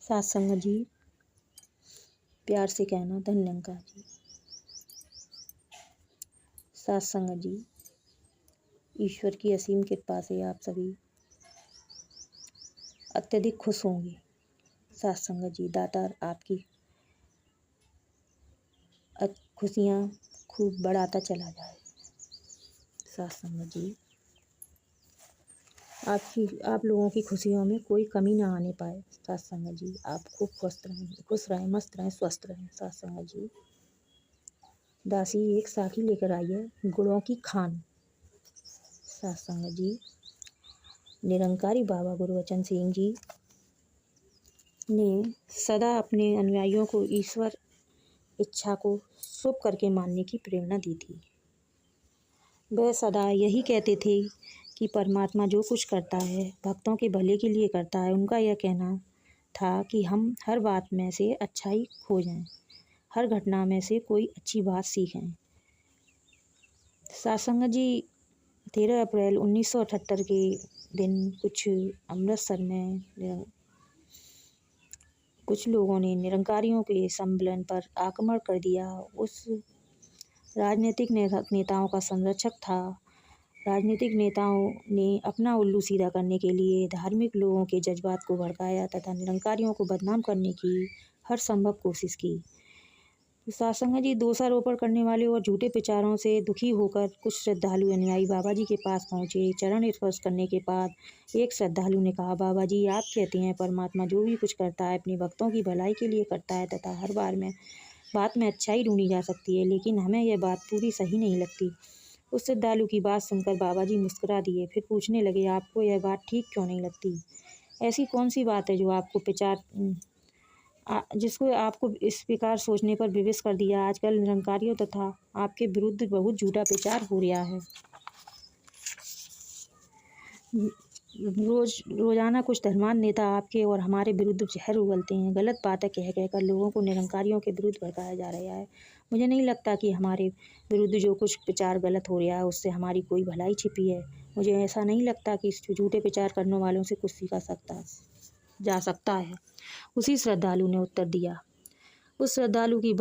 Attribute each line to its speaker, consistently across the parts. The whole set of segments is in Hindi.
Speaker 1: सत्संग जी, प्यार से कहना धन्यंकार जी। सत्संग जी, ईश्वर की असीम कृपा से आप सभी अत्यधिक खुश होंगे। सत्संग जी, दातार आपकी खुशियाँ खूब बढ़ाता चला जाए। सत्संग जी, आप लोगों की खुशियों में कोई कमी ना आने पाए। सत्संग जी, आप खूब खुश रहें, मस्त रहें, स्वस्थ रहें। सत्संग जी, दासी एक साखी लेकर आई है गुड़ों की खान। सत्संग जी, निरंकारी बाबा गुरुवचन सिंह जी ने सदा अपने अनुयायियों को ईश्वर इच्छा को शुभ करके मानने की प्रेरणा दी थी। वह सदा यही कहते थे कि परमात्मा जो कुछ करता है भक्तों के भले के लिए करता है। उनका यह कहना था कि हम हर बात में से अच्छाई खोजें, हर घटना में से कोई अच्छी बात सीखें। सत्संग जी, 13 अप्रैल 1978 के दिन अमृतसर में कुछ लोगों ने निरंकारियों के सम्मेलन पर आक्रमण कर दिया। उस राजनीतिक नेताओं का संरक्षक था। राजनीतिक नेताओं ने अपना उल्लू सीधा करने के लिए धार्मिक लोगों के जज्बात को भड़काया तथा निरंकारियों को बदनाम करने की हर संभव कोशिश की। सत्संग जी, दोषारोपण करने वाले और झूठे विचारों से दुखी होकर कुछ श्रद्धालु अनुयायी बाबा जी के पास पहुँचे। चरण स्पर्श करने के बाद एक श्रद्धालु ने कहा, बाबा जी, आप कहते हैं परमात्मा जो भी कुछ करता है अपने भक्तों की भलाई के लिए करता है तथा हर बात में अच्छाई ढूंढी जा सकती है, लेकिन हमें यह बात पूरी सही नहीं लगती। उस श्रद्धालु की बात सुनकर बाबा जी मुस्कुरा दिए। फिर पूछने लगे, आपको यह बात ठीक क्यों नहीं लगती? ऐसी कौन सी बात है जो जिसको आपको इस प्रकार सोचने पर विवश कर दिया? आजकल निरंकारियों तथा आपके विरुद्ध बहुत झूठा प्रचार हो रहा है। रोजाना कुछ धर्मांध नेता आपके और हमारे विरुद्ध जहर उगलते हैं। गलत बातें कह कहकर लोगों को निरंकारियों के विरुद्ध भड़काया जा रहा है। मुझे नहीं लगता कि हमारे विरुद्ध जो कुछ प्रचार गलत हो रहा है उससे हमारी कोई भलाई छिपी है। मुझे ऐसा नहीं लगता कि झूठे प्रचार करने वालों से कुछ सीखा जा सकता है। उसी श्रद्धालु ने उत्तर दिया। उस श्रद्धालु की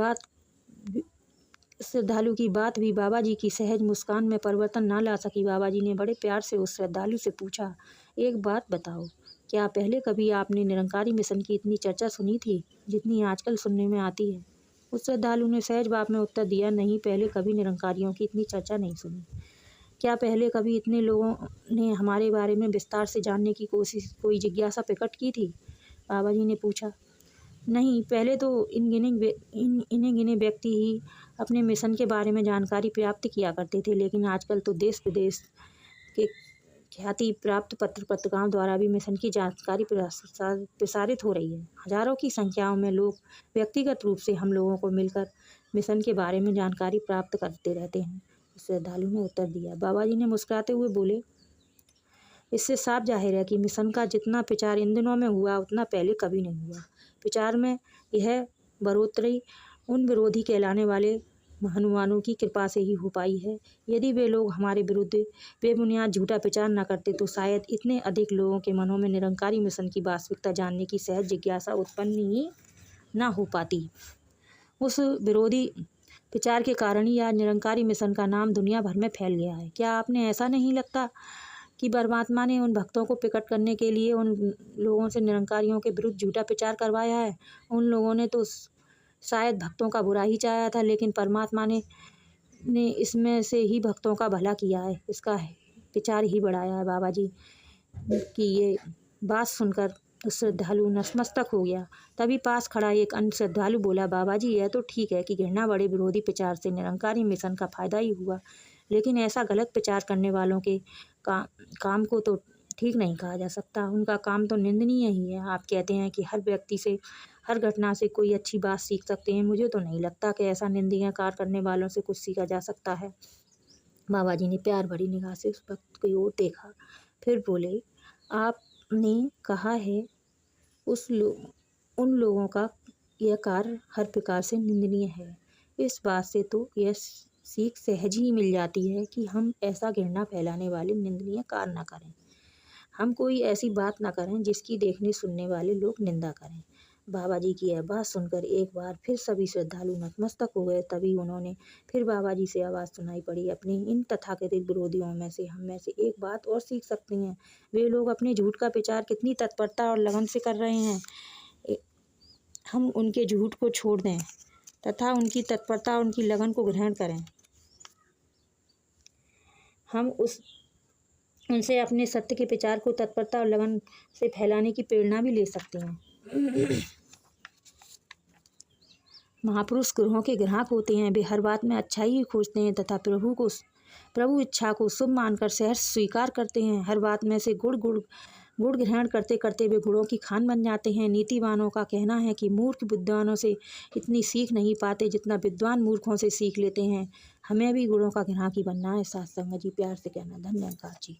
Speaker 1: बात भी बाबा जी की सहज मुस्कान में परिवर्तन ना ला सकी। बाबा जी ने बड़े प्यार से उस श्रद्धालु से पूछा, एक बात बताओ, क्या पहले कभी आपने निरंकारी मिशन की इतनी चर्चा सुनी थी जितनी आजकल सुनने में आती है? उस श्रद्धालु ने सहज भाव में उत्तर दिया, नहीं, पहले कभी निरंकारियों की इतनी चर्चा नहीं सुनी। क्या पहले कभी इतने लोगों ने हमारे बारे में विस्तार से जानने की कोई जिज्ञासा प्रकट की थी? बाबा जी ने पूछा। नहीं, पहले तो इन्हें गिने व्यक्ति ही अपने मिशन के बारे में जानकारी प्राप्त किया करते थे, लेकिन आजकल तो देश विदेश के ख्याति प्राप्त पत्रिकाओं द्वारा भी मिशन की जानकारी प्रसारित हो रही है। हजारों की संख्याओं में लोग व्यक्तिगत रूप से हम लोगों को मिलकर मिशन के बारे में जानकारी प्राप्त करते रहते हैं। श्रद्धालु ने उत्तर दिया। बाबा जी ने मुस्कुराते हुए बोले, इससे साफ जाहिर है कि मिशन का जितना प्रचार इन दिनों में हुआ उतना पहले कभी नहीं हुआ। प्रचार में यह बढ़ोतरी उन विरोधी कहलाने वाले हनुमानों की कृपा से ही हो पाई है। यदि वे लोग हमारे विरुद्ध बेबुनियाद झूठा प्रचार न करते तो शायद इतने अधिक लोगों के मनों में निरंकारी मिशन की वास्तविकता जानने की सहज जिज्ञासा उत्पन्न ही न हो पाती। उस विरोधी प्रचार के कारण ही आज निरंकारी मिशन का नाम दुनिया भर में फैल गया है। क्या आपने ऐसा नहीं लगता कि परमात्मा ने उन भक्तों को प्रकट करने के लिए उन लोगों से निरंकारियों के विरुद्ध झूठा प्रचार करवाया है? उन लोगों ने तो शायद भक्तों का बुरा ही चाहा था, लेकिन परमात्मा ने इसमें से ही भक्तों का भला किया है, इसका प्रचार ही बढ़ाया है। बाबा जी की ये बात सुनकर उस श्रद्धालु नतमस्तक हो गया। तभी पास खड़ा एक अन्य श्रद्धालु बोला, बाबा जी, यह तो ठीक है कि घृणा बड़े विरोधी प्रचार से निरंकारी मिशन का फायदा ही हुआ, लेकिन ऐसा गलत प्रचार करने वालों के काम को तो ठीक नहीं कहा जा सकता। उनका काम तो निंदनीय ही है। आप कहते हैं कि हर व्यक्ति से हर घटना से कोई अच्छी बात सीख सकते हैं। मुझे तो नहीं लगता कि ऐसा निंदनीय कार्य करने वालों से कुछ सीखा जा सकता है। बाबा जी ने प्यार भरी निगाह से उस भक्त की ओर देखा, फिर बोले, आपने कहा है उन लोगों का यह कार्य हर प्रकार से निंदनीय है। इस बात से तो यह सीख सहज ही मिल जाती है कि हम ऐसा घृणा फैलाने वाले निंदनीय कार्य न करें। हम कोई ऐसी बात न करें जिसकी देखने सुनने वाले लोग निंदा करें। बाबा जी की यह बात सुनकर एक बार फिर सभी श्रद्धालु नतमस्तक हो गए। तभी उन्होंने फिर बाबा जी से आवाज़ सुनाई पड़ी, अपने इन तथाकथित विरोधियों में से हम में से एक बात और सीख सकते हैं। वे लोग अपने झूठ का प्रचार कितनी तत्परता और लगन से कर रहे हैं। हम उनके झूठ को छोड़ दें तथा उनकी तत्परता और उनकी लगन को ग्रहण करें। हम उनसे अपने सत्य के प्रचार को तत्परता और लगन से फैलाने की प्रेरणा भी ले सकते हैं। महापुरुष ग्रहों के ग्राहक होते हैं। वे हर बात में अच्छाई ही खोजते हैं तथा प्रभु इच्छा को शुभ मानकर सहर्ष स्वीकार करते हैं। हर बात में से गुण ग्रहण करते करते वे गुणों की खान बन जाते हैं। नीतिवानों का कहना है कि मूर्ख विद्वानों से इतनी सीख नहीं पाते जितना विद्वान मूर्खों से सीख लेते हैं। हमें भी गुणों का ग्राहक ही बनना है। सत्संग जी, प्यार से कहना। धन्यवाद जी।